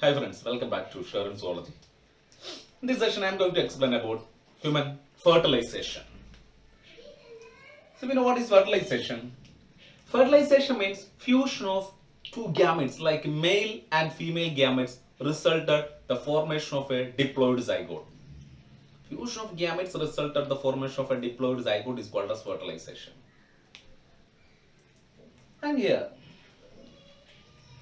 Hi friends, welcome back to Sharon Zoology. In this session I am going to explain about human fertilization. So we know what is fertilization. Fertilization means fusion of two gametes like male and female gametes resulted the formation of a diploid zygote. Fusion of gametes resulted the formation of a diploid zygote is called as fertilization. And here,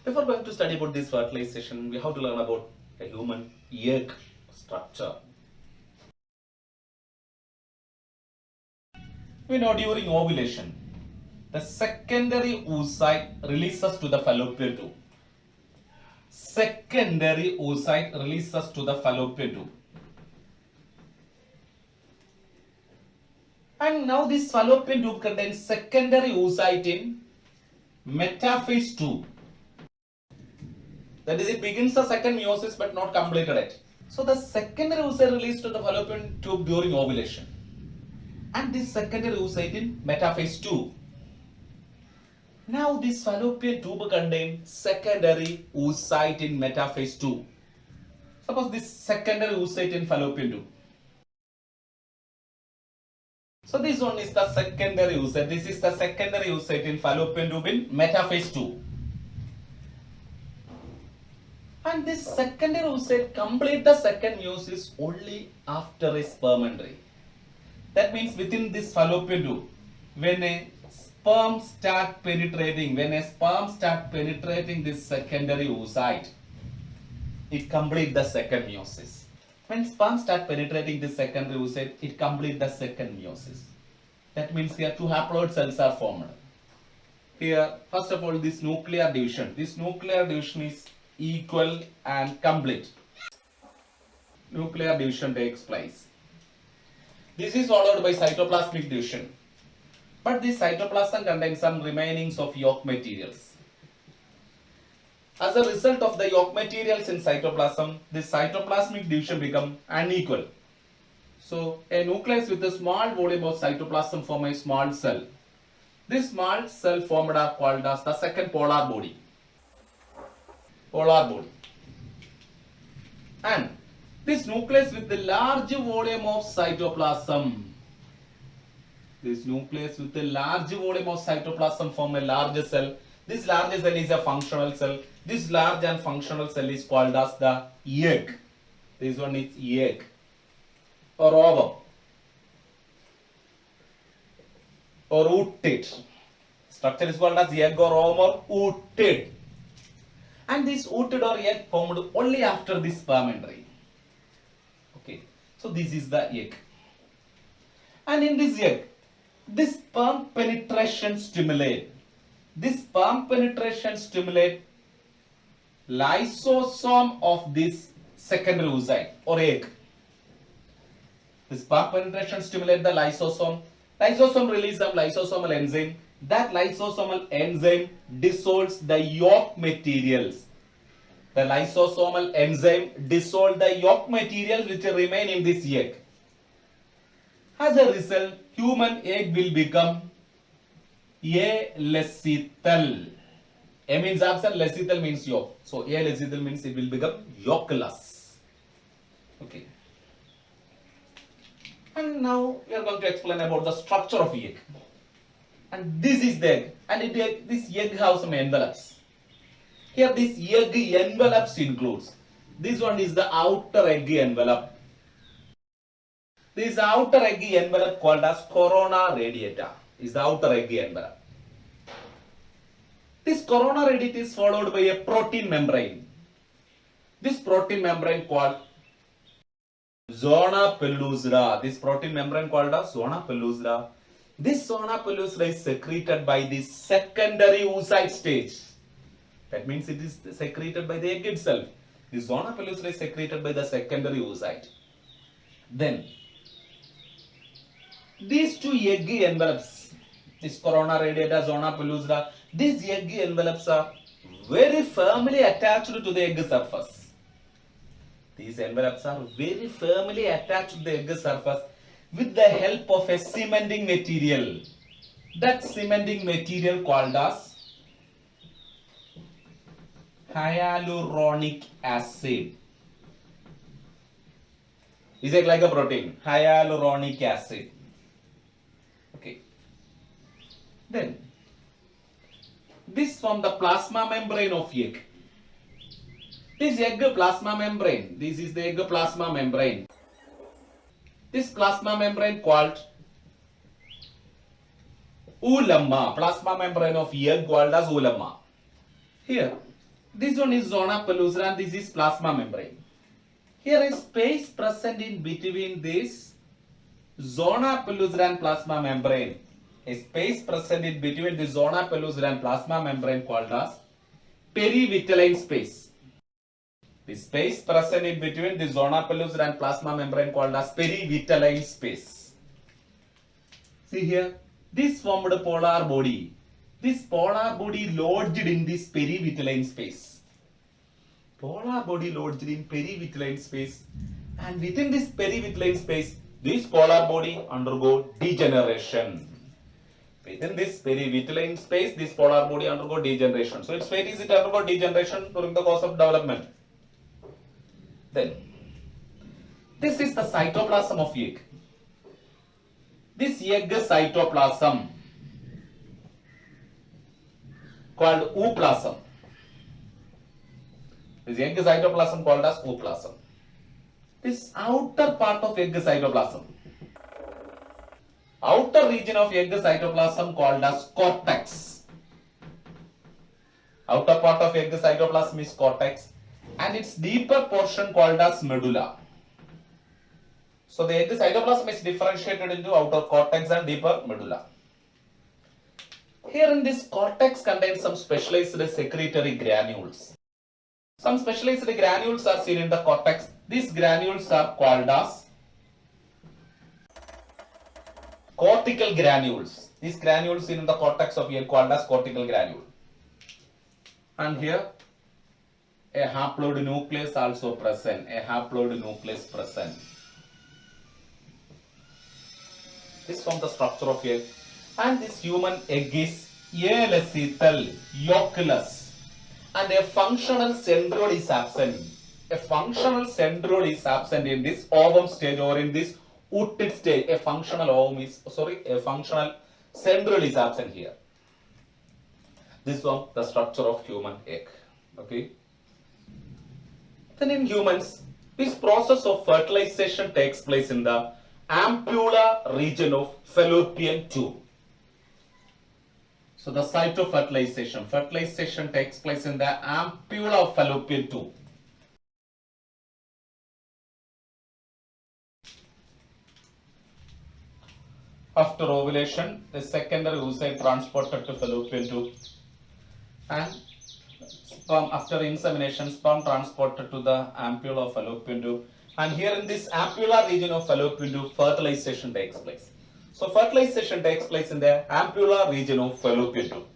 before going to study about this fertilization, we have to learn about a human egg structure. We know during ovulation, the secondary oocyte releases to the fallopian tube. Secondary oocyte releases to the fallopian tube. And now this fallopian tube contains secondary oocyte in metaphase 2. That is, it begins the second meiosis but not completed it. So the secondary oocyte released to the fallopian tube during ovulation. And this secondary oocyte in metaphase 2. Now this fallopian tube contains secondary oocyte in metaphase 2. Suppose this secondary oocyte in fallopian tube. So this one is the secondary oocyte. This is the secondary oocyte in fallopian tube in metaphase 2. And this secondary oocyte complete the second meiosis only after a sperm entry. That means within this fallopian tube, when a sperm start penetrating this secondary oocyte, it complete the second meiosis. When sperm start penetrating this secondary oocyte, it complete the second meiosis. That means here two haploid cells are formed. Here, first of all, this nuclear division. This nuclear division is equal and complete. Nuclear division takes place. This is followed by cytoplasmic division. But this cytoplasm contains some remainings of yolk materials. As a result of the yolk materials in cytoplasm, this cytoplasmic division becomes unequal. So, a nucleus with a small volume of cytoplasm form a small cell. This small cell formed are called as the second polar body. And this nucleus with the large volume of cytoplasm. This nucleus with a large volume of cytoplasm form a large cell. This large cell is a functional cell. This large and functional cell is called as the egg. This one is egg or ovum or ootid. Structure is called as egg or ovum or ootid. And this ootid or egg formed only after this sperm entry. Okay, so this is the egg. And in this egg, this sperm penetration stimulate lysosome of this secondary oocyte or egg. The sperm penetration stimulate the lysosome. Lysosome release some lysosomal enzyme. That lysosomal enzyme dissolves the yolk materials. The lysosomal enzyme dissolves the yolk materials which remain in this egg. As a result, human egg will become alecithal. A means absent, lecithal means yolk. So alecithal means it will become yolkless. Okay. And now we are going to explain about the structure of egg. And this is the egg. And this egg has some envelopes. Here this egg envelopes includes. This one is the outer egg envelope. This outer egg envelope called as corona radiata is the outer egg envelope. This corona radiata is followed by a protein membrane. This protein membrane called zona pellucida. This protein membrane called as zona pellucida. This zona pellucida is secreted by the secondary oocyte stage. That means it is secreted by the egg itself. The zona pellucida is secreted by the secondary oocyte. Then, these two egg envelopes, this corona radiata, zona pellucida, these egg envelopes are very firmly attached to the egg surface. These envelopes are very firmly attached to the egg surface with the help of a cementing material. That cementing material called as hyaluronic acid. Is it like a protein? Hyaluronic acid. Okay. Then this from the plasma membrane of egg. This egg plasma membrane. This is the egg plasma membrane. This plasma membrane called oolemma. Plasma membrane of egg called as oolemma. Here, this one is zona pellucida and this is plasma membrane. Here is space present in between this zona pellucida and plasma membrane. A space present in between the zona pellucida and plasma membrane called as perivitelline space. The space present in between the zona pellucida and plasma membrane called as perivitelline space. See here, this formed a polar body. This polar body lodged in this perivitelline space. Polar body lodged in perivitelline space, and within this perivitelline space, this polar body undergo degeneration. Within this perivitelline space, this polar body undergo degeneration. So it's very easy to undergo degeneration during the course of development. Then, this is the cytoplasm of egg. This egg cytoplasm called ooplasm. This egg cytoplasm called as ooplasm. This outer part of egg cytoplasm. Outer region of egg cytoplasm called as cortex. Outer part of egg cytoplasm is cortex and its deeper portion called as medulla. So the egg cytoplasm is differentiated into outer cortex and deeper medulla. Here in this cortex contains some specialized secretory granules. Some specialized granules are seen in the cortex. These granules are called as cortical granules. These granules seen in the cortex of egg called as cortical granule. And here a haploid nucleus also present. A haploid nucleus present. This from the structure of egg. And this human egg is alecithal, yolkless, and a functional centriole is absent. A functional centriole is absent in this ovum stage or in this ooted stage. A functional centriole is absent here. This was the structure of human egg. Okay. Then in humans, this process of fertilization takes place in the ampulla region of fallopian tube. So the site of fertilization takes place in the ampulla of fallopian tube. After ovulation, the secondary oocyte transported to fallopian tube, and sperm after insemination, sperm transported to the ampulla of fallopian tube, and here in this ampulla region of fallopian tube, fertilization takes place. So fertilization takes place in the ampulla region of fallopian tube.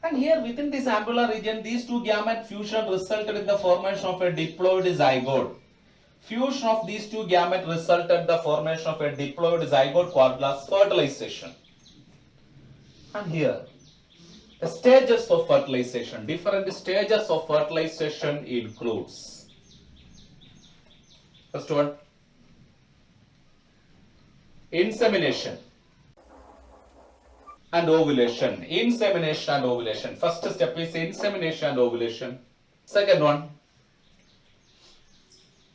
And here within this ampulla region, these two gamete fusion resulted in the formation of a diploid zygote. Fusion of these two gametes resulted in the formation of a diploid zygote called as fertilization. And here, the stages of fertilization, different stages of fertilization includes. First one, insemination and ovulation. Insemination and ovulation. First step is insemination and ovulation. Second one,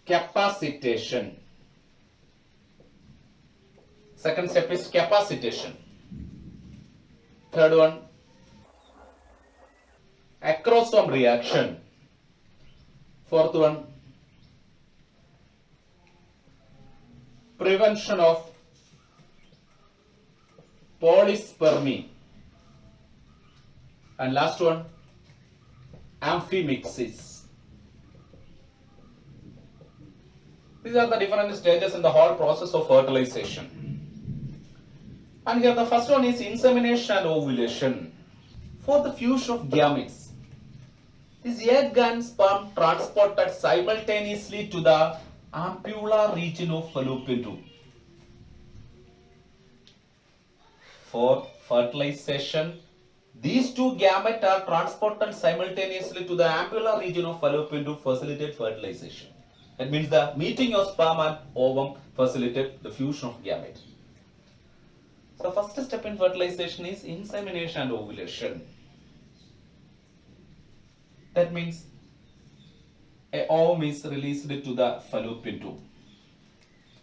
capacitation. Second step is capacitation. Third one, acrosome reaction. Fourth one, prevention of polyspermy. And last one, amphimixis. These are the different stages in the whole process of fertilization. And here the first one is insemination and ovulation. For the fusion of gametes, this egg and sperm transported simultaneously to the ampulla region of fallopian tube. For fertilization, These two gametes are transported simultaneously to the ampulla region of fallopian to facilitate fertilization. That means the meeting of sperm and ovum facilitate the fusion of gamete. So first step in fertilization is insemination and ovulation. That means a ovum is released to the fallopian tube.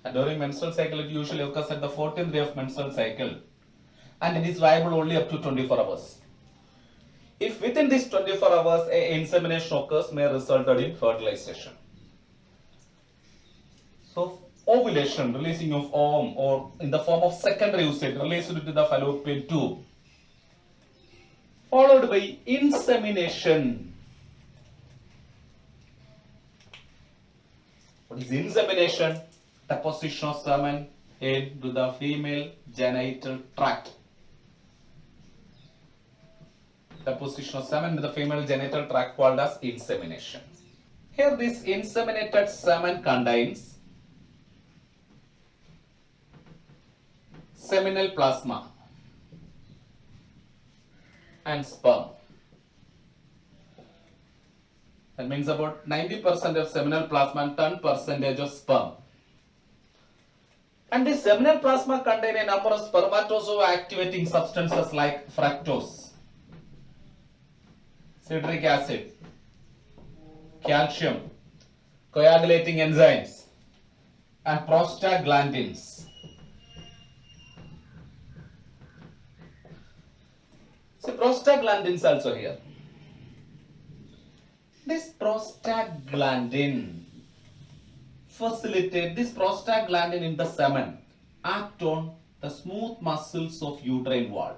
And during menstrual cycle, it usually occurs at the 14th day of menstrual cycle, and it is viable only up to 24 hours. If within these 24 hours a insemination occurs, may result in fertilization. So ovulation, releasing of ovum, or in the form of secondary oocyte, released to the fallopian tube, followed by insemination. What is insemination? Deposition of semen into the female genital tract. Deposition of semen in the female genital tract called as insemination. Here this inseminated semen contains seminal plasma and sperm. That means about 90% of seminal plasma and 10% of sperm. And this seminal plasma contain a number of spermatozoa activating substances like fructose, citric acid, calcium, coagulating enzymes, and prostaglandins. So prostaglandins also here. This prostaglandin facilitate this prostaglandin in the semen act on the smooth muscles of uterine wall.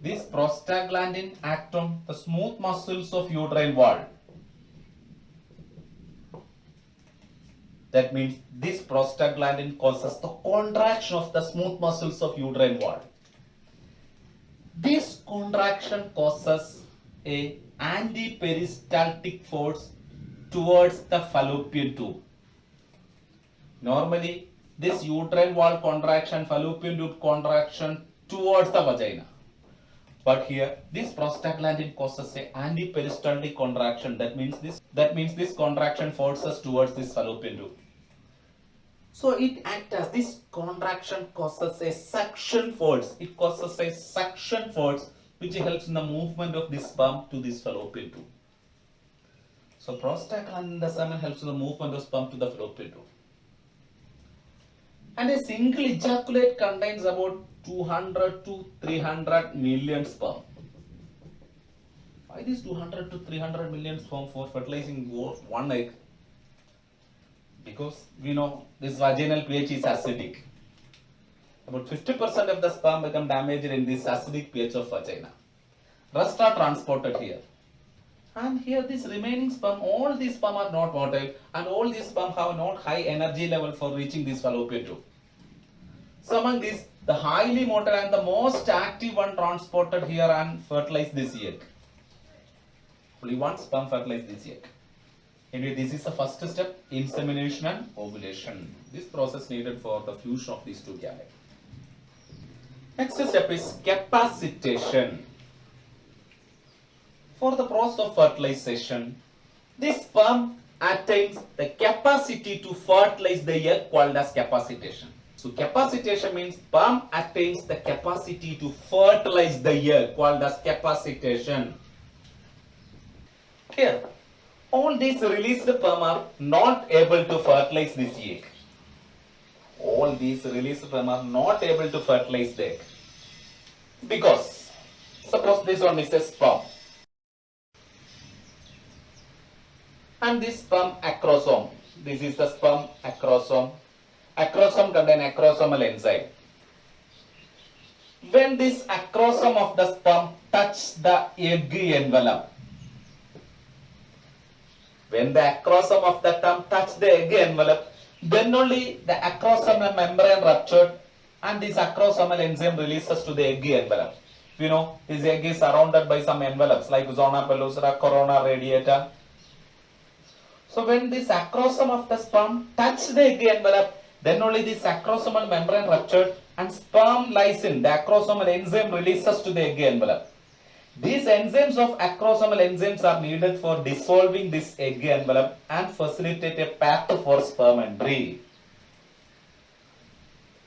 This prostaglandin act on the smooth muscles of uterine wall. That means this prostaglandin causes the contraction of the smooth muscles of uterine wall. This contraction causes a antiperistaltic force towards the fallopian tube. Normally, this uterine wall contraction, fallopian tube contraction towards the vagina. But here, this prostaglandin causes a antiperistaltic contraction. That means this contraction forces towards this fallopian tube. So it acts as this contraction causes a suction force. It causes a suction force which helps in the movement of this sperm to this fallopian tube. So prostaglandin in the semen helps in the movement of sperm to the fallopian tube. And a single ejaculate contains about 200 to 300 million sperm. Why these 200 to 300 million sperm for fertilizing one egg? Because we know this vaginal pH is acidic. About 50% of the sperm become damaged in this acidic pH of vagina. Rest are transported here. And here this remaining sperm, all these sperm are not motile, and all these sperm have not high energy level for reaching this fallopian tube. So among these, the highly motile and the most active one transported here and fertilized this egg. Only one sperm fertilized this egg. Anyway, this is the first step, insemination and ovulation. This process needed for the fusion of these two gametes. Next step is capacitation. For the process of fertilization, this sperm attains the capacity to fertilize the egg called as capacitation. So capacitation means sperm attains the capacity to fertilize the egg called as capacitation. Here, all these released sperm are not able to fertilize this egg. All these released sperm are not able to fertilize the egg. Because, suppose this one is a sperm. And this sperm acrosome. This is the sperm acrosome. Acrosome contains acrosomal enzyme. When this acrosome of the sperm touches the egg envelope, when the acrosome of the sperm touches the egg envelope, then only the acrosomal membrane ruptured and this acrosomal enzyme releases to the egg envelope. You know, this egg is surrounded by some envelopes like zona pellucida, corona radiata. So when this acrosome of the sperm touches the egg envelope, then only the acrosomal membrane ruptured and sperm lysine, the acrosomal enzyme, releases to the egg envelope. These enzymes of acrosomal enzymes are needed for dissolving this egg envelope and facilitate a path for sperm entry.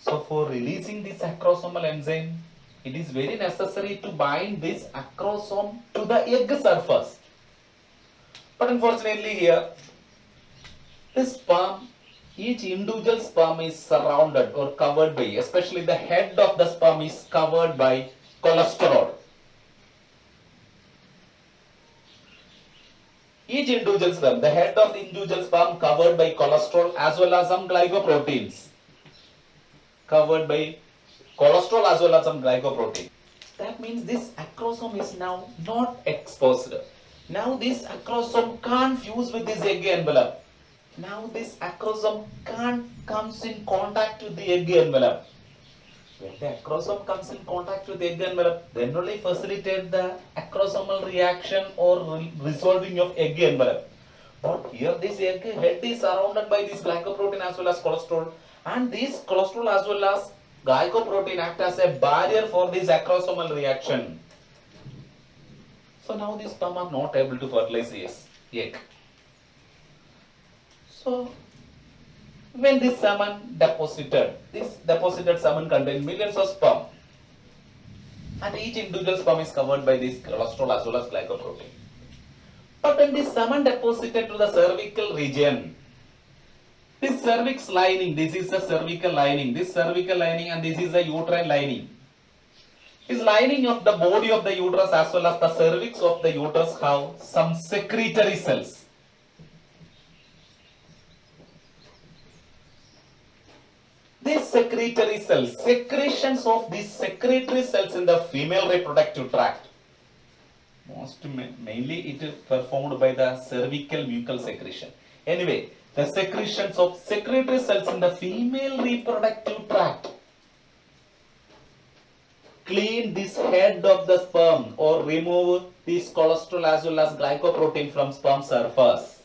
So for releasing this acrosomal enzyme, it is very necessary to bind this acrosome to the egg surface. But unfortunately here, this sperm, each individual sperm is surrounded or covered by, especially the head of the sperm is covered by cholesterol. Each individual sperm, the head of the individual sperm covered by cholesterol as well as some glycoproteins. Covered by cholesterol as well as some glycoprotein. That means this acrosome is now not exposed. Now this acrosome can't fuse with this egg envelope. Now this acrosome can't comes in contact with the egg envelope. When the acrosome comes in contact with the egg envelope, then only facilitate the acrosomal reaction or resolving of egg envelope. But here this egg head is surrounded by this glycoprotein as well as cholesterol, and this cholesterol as well as glycoprotein act as a barrier for this acrosomal reaction. So now these sperm are not able to fertilize this egg. So when this semen deposited, this deposited semen contains millions of sperm, and each individual sperm is covered by this cholesterol as well as glycoprotein. But when this semen deposited to the cervical region, this cervix lining, this is the cervical lining, this cervical lining, and this is the uterine lining. This lining of the body of the uterus as well as the cervix of the uterus have some secretory cells. These secretory cells, secretions of these secretory cells in the female reproductive tract, mainly it is performed by the cervical mucal secretion. Anyway, the secretions of secretory cells in the female reproductive tract clean this head of the sperm or remove this cholesterol as well as glycoprotein from sperm surface.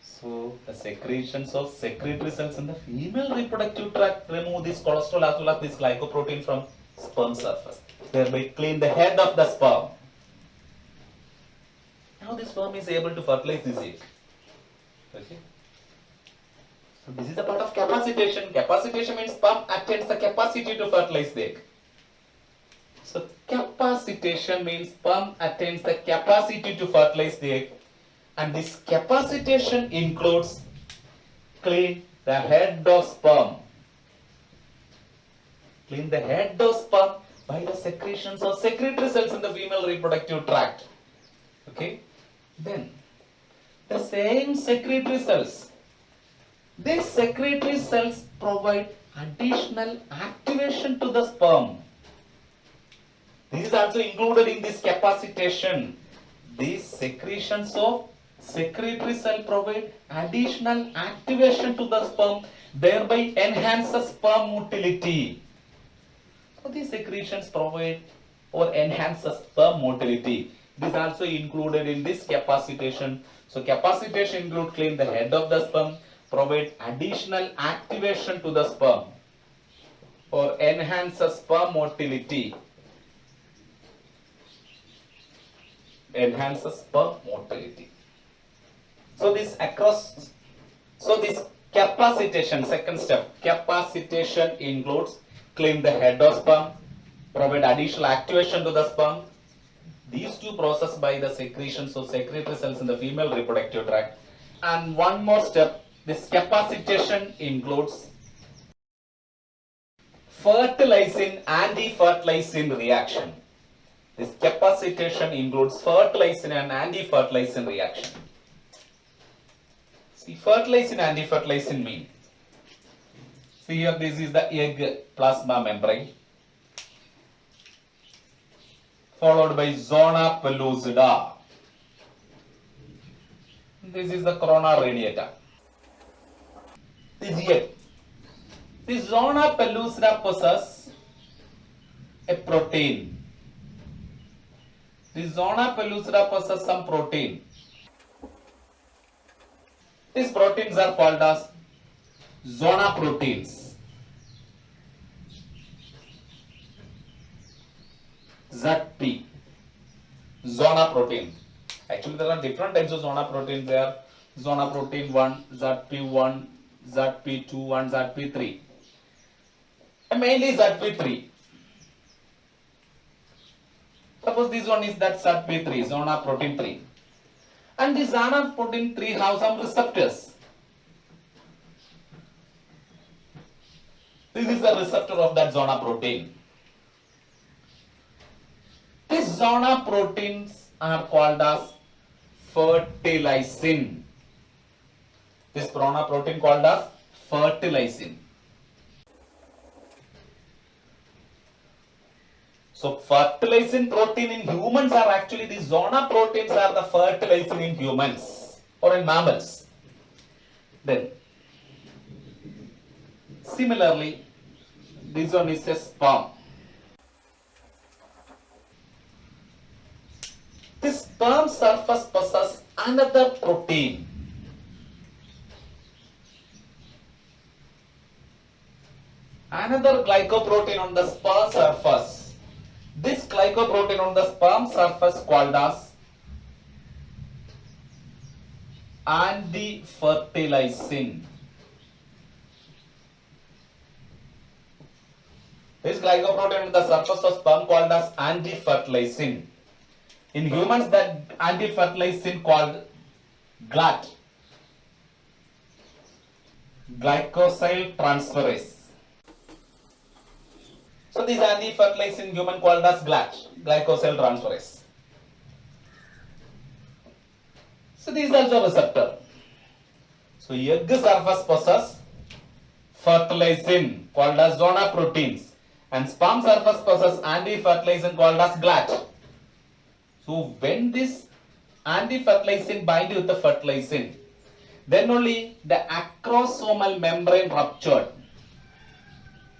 So the secretions of secretory cells in the female reproductive tract remove this cholesterol as well as this glycoprotein from sperm surface, thereby clean the head of the sperm. Now the sperm is able to fertilize this egg. Okay. So this is a part of capacitation. Capacitation means sperm attains the capacity to fertilize the egg. So capacitation means sperm attains the capacity to fertilize the egg, and this capacitation includes clean the head of sperm. Clean the head of sperm by the secretions of secretory cells in the female reproductive tract. Okay. Then the same secretory cells, these secretory cells provide additional activation to the sperm. This is also included in this capacitation. These secretions of secretory cell provide additional activation to the sperm, thereby enhance the sperm motility. So these secretions provide or enhance the sperm motility. This is also included in this capacitation. So capacitation include clean the head of the sperm, provide additional activation to the sperm or enhance the sperm motility. Enhance the sperm motility. So this capacitation, second step, capacitation includes clean the head of sperm, provide additional activation to the sperm. These two processed by the secretions of secretory cells in the female reproductive tract. And one more step, this capacitation includes fertilizing anti-fertilizing reaction. This capacitation includes fertilizing and anti-fertilizing reaction. See, fertilizing and anti-fertilizing mean, see here, this is the egg plasma membrane, followed by zona pellucida. This is the corona radiata. This egg. The zona pellucida possesses a protein. The zona pellucida possesses some protein. These proteins are called as zona proteins. ZP. Zona protein. Actually, there are different types of zona protein. There are zona protein 1, ZP1, ZP2, and ZP3. And mainly ZP3. Suppose this one is that ZP3, zona protein 3. And this zona protein 3 have some receptors. This is the receptor of that zona protein. These zona proteins are called as fertilizin. This zona protein called as fertilizin. So fertilizin protein in humans are actually, these zona proteins are the fertilizin in humans or in mammals. Then similarly, this one is a sperm. This sperm surface possesses another protein. Another glycoprotein on the sperm surface. This glycoprotein on the sperm surface called as antifertilizin. This glycoprotein on the surface of sperm called as antifertilizin. In humans, that antifertilizin called GLAT, glycosyl transferase. So this antifertilizin in human called as GLAT, glycosyl transferase. So this is also a receptor. So egg surface possesses fertilizin called as zona proteins, and sperm surface possesses antifertilizin called as GLAT. So when this antifertilizin binds with the fertilizin, then only the acrosomal membrane ruptured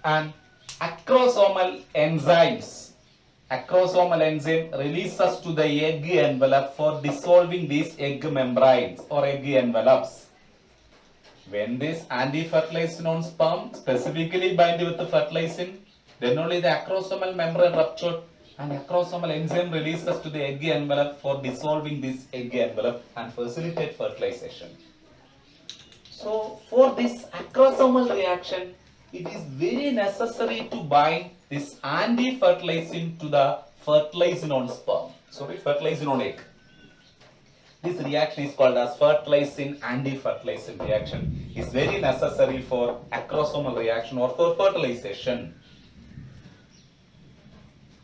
and acrosomal enzyme releases to the egg envelope for dissolving these egg membranes or egg envelopes. When this antifertilizin on sperm specifically binds with the fertilizin, then only the acrosomal membrane ruptured and acrosomal enzyme releases to the egg envelope for dissolving this egg envelope and facilitate fertilization. So for this acrosomal reaction, it is very necessary to bind this antifertilizin to the fertilizin on sperm. Fertilizin on egg. This reaction is called as fertilizin antifertilizin reaction. It is very necessary for acrosomal reaction or for fertilization.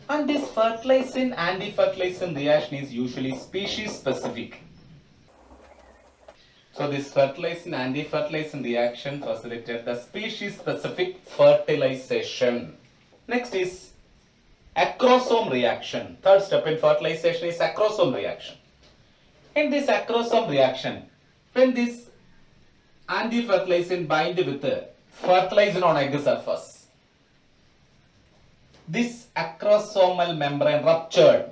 And this fertilizin antifertilizin reaction is usually species specific. So this fertilizin antifertilizin reaction facilitates the species specific fertilization. Next is acrosome reaction. Third step in fertilization is acrosome reaction. In this acrosome reaction, when this antifertilizin binds with the fertilizin on egg surface, this acrosomal membrane ruptured.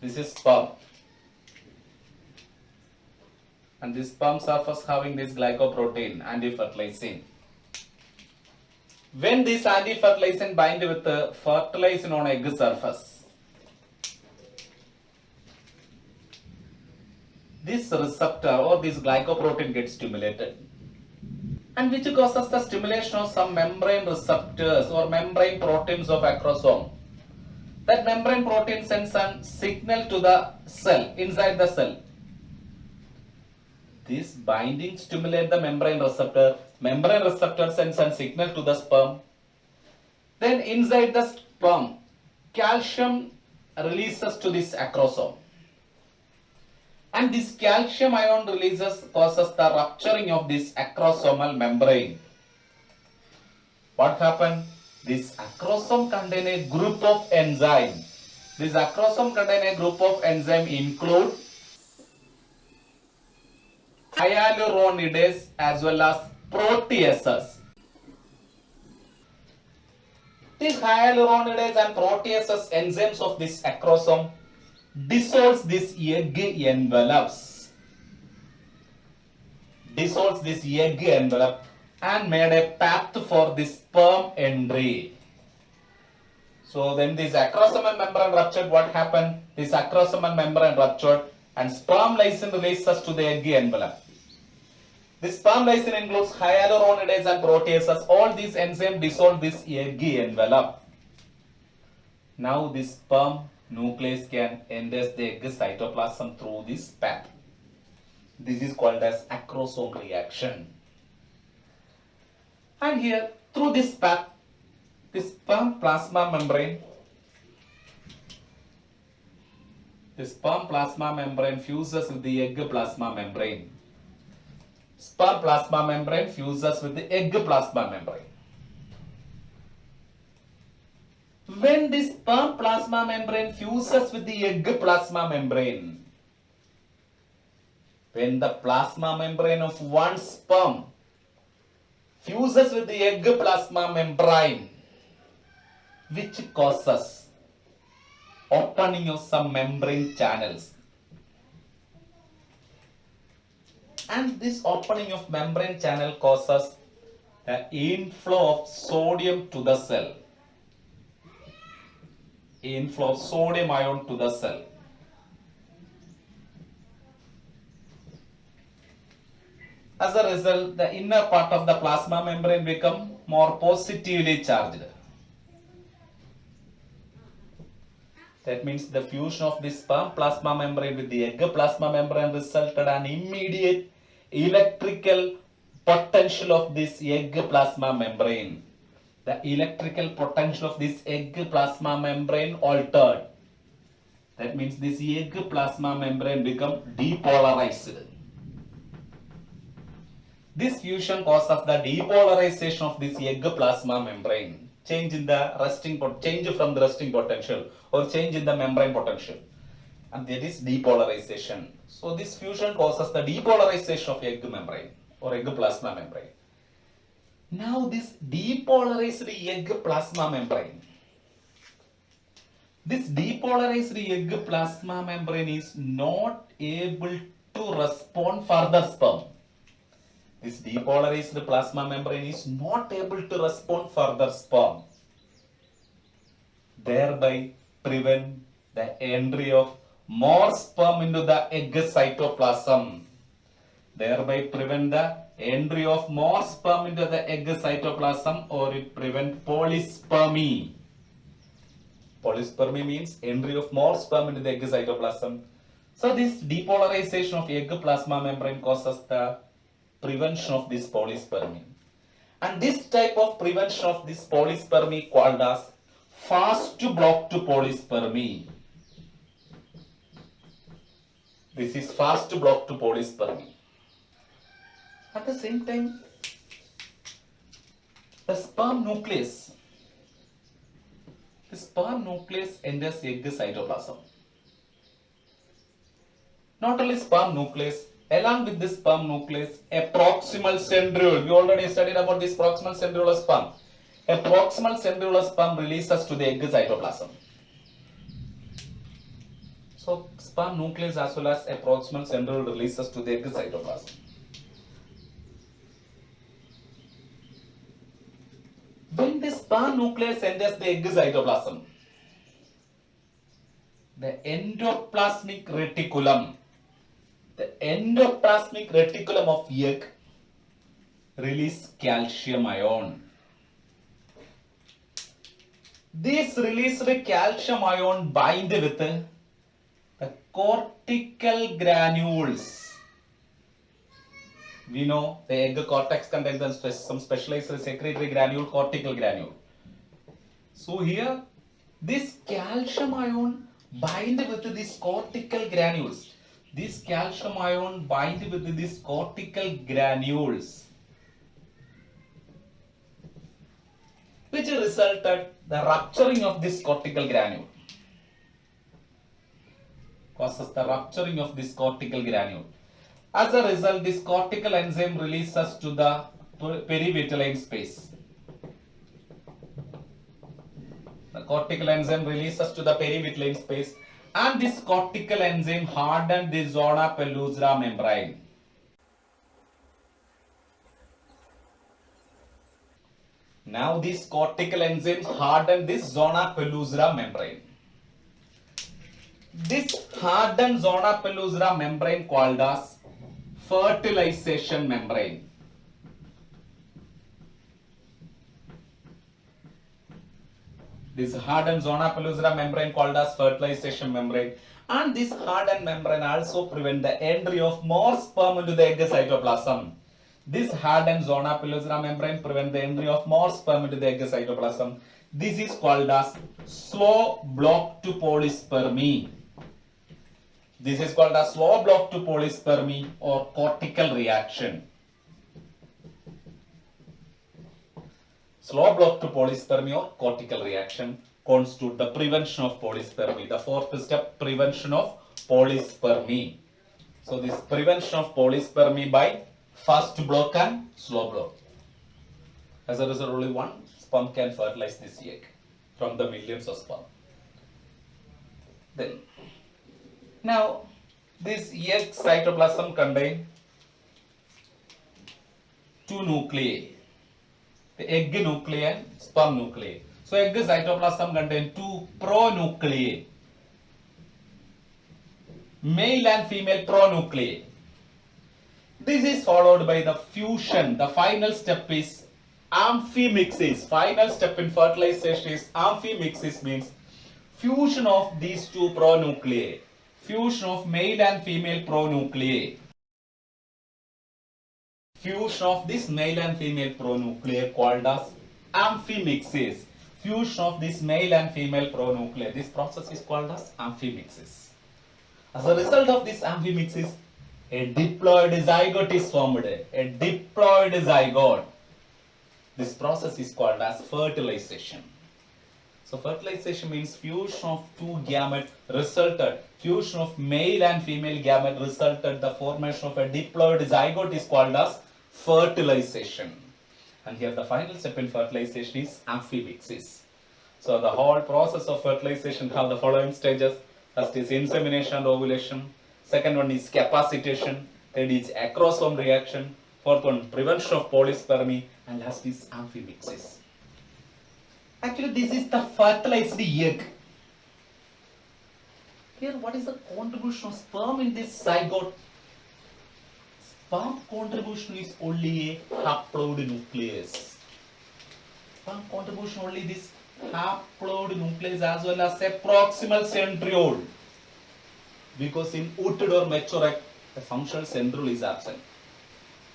This is sperm. And this sperm surface having this glycoprotein, antifertilizin. When this antifertilizin binds with the fertilizin on egg surface, this receptor or this glycoprotein gets stimulated. And which causes the stimulation of some membrane receptors or membrane proteins of acrosome. That membrane protein sends a signal to the cell, inside the cell. This binding stimulates the membrane receptor. Membrane receptor sends a signal to the sperm. Then inside the sperm, calcium releases to this acrosome. And this calcium ion releases causes the rupturing of this acrosomal membrane. What happened? This acrosome contains a group of enzymes. This acrosome contains a group of enzymes include hyaluronidase as well as proteases. These hyaluronidase and proteases enzymes of this acrosome dissolves these egg envelopes. dissolves this egg envelope and made a path for the sperm entry. So then this acrosomal membrane ruptured, what happened? This acrosomal membrane ruptured and sperm lysine releases to the egg envelope. This sperm lysine includes hyaluronidase and proteases. All these enzymes dissolve this egg envelope. Now this sperm nucleus can enter the egg cytoplasm through this path. This is called as acrosome reaction. And here, through this path, this sperm plasma membrane fuses with the egg plasma membrane. Sperm plasma membrane fuses with the egg plasma membrane. When this sperm plasma membrane fuses with the egg plasma membrane, when the plasma membrane of one sperm fuses with the egg plasma membrane, which causes opening of some membrane channels. And this opening of membrane channel causes the inflow of sodium to the cell. Inflow of sodium ion to the cell. As a result, the inner part of the plasma membrane become more positively charged. That means the fusion of this sperm plasma membrane with the egg plasma membrane resulted an immediate electrical potential of this egg plasma membrane. The electrical potential of this egg plasma membrane altered. That means this egg plasma membrane become depolarized. This fusion causes the depolarization of this egg plasma membrane. Change from the resting potential or change in the membrane potential, and that is depolarization. So this fusion causes the depolarization of egg membrane or egg plasma membrane. Now this depolarized egg plasma membrane, is not able to respond further sperm. This depolarized plasma membrane is not able to respond further sperm, thereby prevent the entry of more sperm into the egg cytoplasm. Or it prevent polyspermy. Polyspermy means entry of more sperm into the egg cytoplasm. So this depolarization of egg plasma membrane causes the prevention of this polyspermy. And this type of prevention of this polyspermy called as fast blocked polyspermy. This is fast blocked polyspermy. At the same time, the sperm nucleus enters egg cytoplasm. Not only sperm nucleus, along with this sperm nucleus, a proximal centriole. We already studied about this proximal centriole of sperm. A proximal centriole of sperm releases to the egg cytoplasm. So sperm nucleus as well as a proximal centriole releases to the egg cytoplasm. When the sperm nucleus enters the egg cytoplasm, the endoplasmic reticulum of egg release calcium ion. This released calcium ion bind with the cortical granules. We know the egg cortex contains some specialized secretory granule, cortical granule. So here, this calcium ion bind with these cortical granules. This calcium ion bind with these cortical granules, which resulted the rupturing of this cortical granule. Causes the rupturing of this cortical granule. As a result, this cortical enzyme releases to the perivitelline space. The cortical enzyme releases to the perivitelline space, and this cortical enzyme hardened the zona pellucida membrane. Now these cortical enzymes harden this zona pellucida membrane. This hardened zona pellucida membrane called as fertilization membrane. This hardened zona pellucida membrane called as fertilization membrane, and this hardened membrane also prevent the entry of more sperm into the egg cytoplasm. This hardened zona pellucida membrane prevent the entry of more sperm into the egg cytoplasm. This is called as slow block to polyspermy. This is called a slow block to polyspermy or cortical reaction. Slow block to polyspermy or cortical reaction constitute the prevention of polyspermy. The fourth step, prevention of polyspermy. So this prevention of polyspermy by fast block and slow block. As a result, only one sperm can fertilize this egg from the millions of sperm. Then, now this egg cytoplasm contain two nuclei, the egg nuclei and sperm nuclei. So egg cytoplasm contain two pronuclei, male and female pronuclei. This is followed by the fusion. The final step is amphimixis. Final step in fertilization is amphimixis, means fusion of these two pronuclei. Fusion of male and female pronuclei. Fusion of this male and female pronuclei called as amphimixis. Fusion of this male and female pronuclei. This process is called as amphimixis. As a result of this amphimixis, a diploid zygote is formed. A diploid zygote. This process is called as fertilization. So fertilization means fusion of two gametes resulted. Fusion of male and female gamete resulted the formation of a diploid zygote is called as fertilization. And here the final step in fertilization is amphimixis. So the whole process of fertilization have the following stages. First is insemination and ovulation. Second one is capacitation. Third is acrosome reaction. Fourth one, prevention of polyspermy. And last is amphimixis. Actually, this is the fertilized egg. Here, what is the contribution of sperm in this zygote? Sperm contribution is only a haploid nucleus. Sperm contribution only this haploid nucleus as well as a proximal centriole. Because in ooted or mature egg, the functional centriole is absent.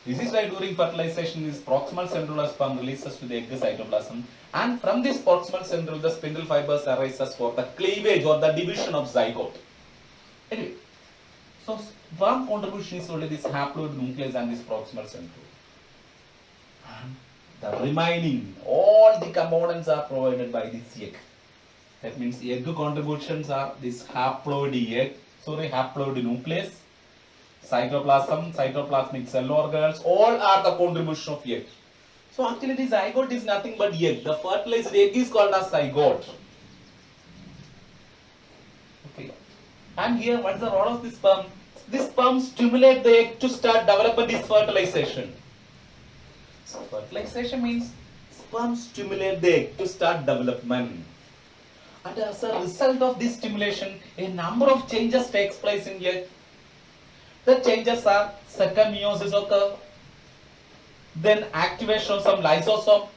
This is why during fertilization, this proximal centriole sperm releases to the egg cytoplasm, and from this proximal centriole, the spindle fibers arises for the cleavage or the division of zygote. Anyway, so sperm contribution is only this haploid nucleus and this proximal centriole. And the remaining, all the components are provided by this egg. That means egg contributions are this haploid egg, haploid nucleus, cytoplasm, cytoplasmic cell organelles, all are the contribution of egg. So actually this zygote is nothing but egg. The fertilized egg is called as zygote. Okay. And here what is the role of this sperm? This sperm stimulates the egg to start developing this fertilization. So fertilization means sperm stimulate the egg to start development. And as a result of this stimulation, a number of changes takes place in egg. The changes are second meiosis occur, then activation of some lysosome.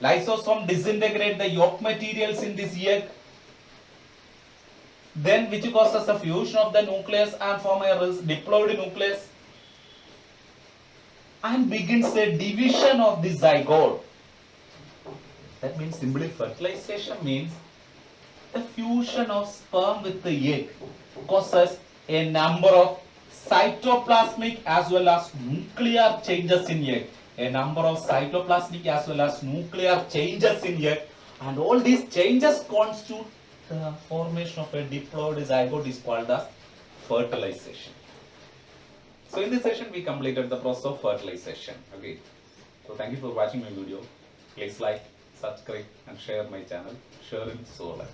Lysosome disintegrate the yolk materials in this egg, then which causes a fusion of the nucleus and form a diploid nucleus, and begins a division of the zygote. That means simply fertilization means the fusion of sperm with the egg causes a number of cytoplasmic as well as nuclear changes in egg. A number of cytoplasmic as well as nuclear changes in egg, and all these changes constitute the formation of a diploid zygote is called as fertilization. So in this session we completed the process of fertilization. Okay. So thank you for watching my video. Please like, subscribe and share my channel. Share it so well.